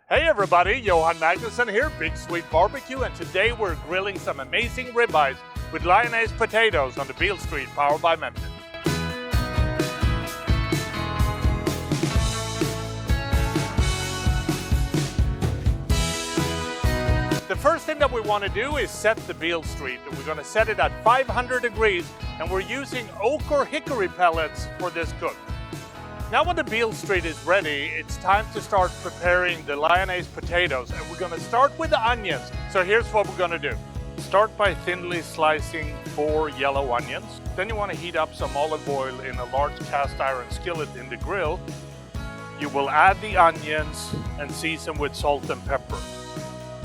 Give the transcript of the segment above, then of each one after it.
Hey everybody, Johan Magnusson here, Big Sweet Barbecue, and today we're grilling some amazing ribeyes with Lyonnaise Potatoes on the Beale Street, powered by Memphis. The first thing that we want to do is set the Beale Street. We're going to set it at 500 degrees, and we're using oak or hickory pellets for this cook. Now when the Beale Street is ready, it's time to start preparing the Lyonnaise potatoes, and we're going to start with the onions. So here's what we're going to do. Start by thinly slicing 4 yellow onions. Then you want to heat up some olive oil in a large cast iron skillet in the grill. You will add the onions and season with salt and pepper.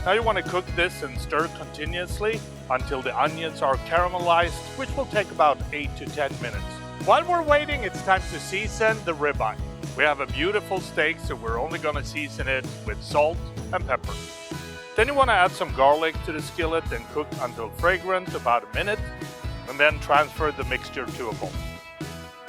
Now you want to cook this and stir continuously until the onions are caramelized, which will take about 8 to 10 minutes. While we're waiting, it's time to season the ribeye. We have a beautiful steak, so we're only going to season it with salt and pepper. Then you want to add some garlic to the skillet and cook until fragrant, about a minute, and then transfer the mixture to a bowl.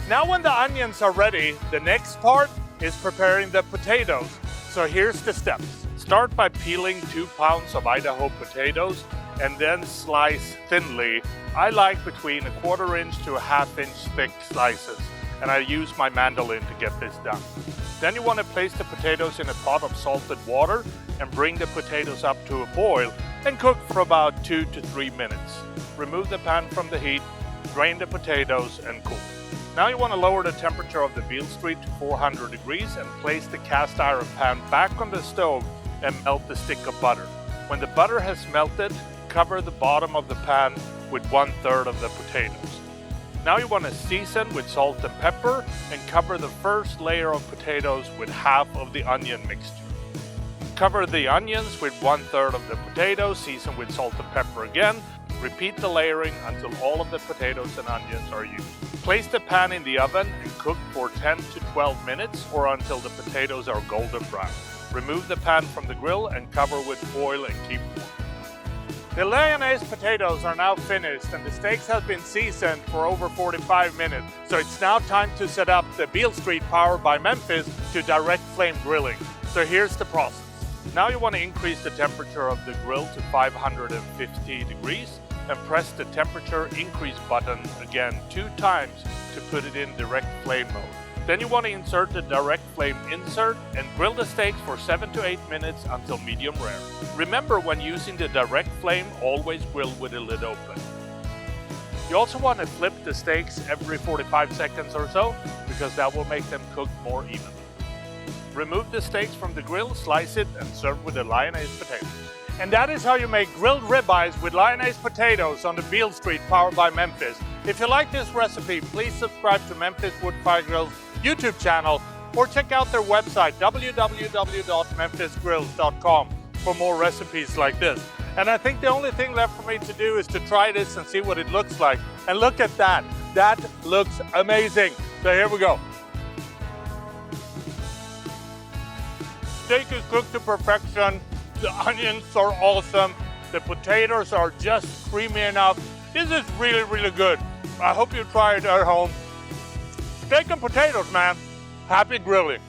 Now when the onions are ready, the next part is preparing the potatoes. So here's the steps. Start by peeling 2 pounds of Idaho potatoes and then slice thinly. I like between 1/4 inch to 1/2 inch thick slices, and I use my mandolin to get this done. Then you want to place the potatoes in a pot of salted water and bring the potatoes up to a boil and cook for about 2 to 3 minutes. Remove the pan from the heat, drain the potatoes and cool. Now you want to lower the temperature of the Beale Street to 400 degrees and place the cast iron pan back on the stove and melt the stick of butter. When the butter has melted, cover the bottom of the pan with 1/3 of the potatoes. Now you want to season with salt and pepper and cover the first layer of potatoes with half of the onion mixture. Cover the onions with 1/3 of the potatoes, season with salt and pepper again. Repeat the layering until all of the potatoes and onions are used. Place the pan in the oven and cook for 10 to 12 minutes or until the potatoes are golden brown. Remove the pan from the grill and cover with foil and keep warm. The Lyonnaise potatoes are now finished and the steaks have been seasoned for over 45 minutes. So it's now time to set up the Beale Street powered by Memphis to direct flame grilling. So here's the process. Now you want to increase the temperature of the grill to 550 degrees and press the temperature increase button again 2 times to put it in direct flame mode. Then you want to insert the direct flame insert and grill the steaks for 7 to 8 minutes until medium rare. Remember, when using the direct flame, always grill with the lid open. You also want to flip the steaks every 45 seconds or so, because that will make them cook more evenly. Remove the steaks from the grill, slice it, and serve with the Lyonnaise potatoes. And that is how you make grilled ribeyes with Lyonnaise potatoes on the Beale Street, powered by Memphis. If you like this recipe, please subscribe to Memphis Wood Fire Grill's YouTube channel or check out their website, www.memphisgrills.com, for more recipes like this. And I think the only thing left for me to do is to try this and see what it looks like. And look at that. That looks amazing. So here we go. Steak is cooked to perfection. The onions are awesome. The potatoes are just creamy enough. This is really, really good. I hope you try it at home. Steak and potatoes, man. Happy grilling.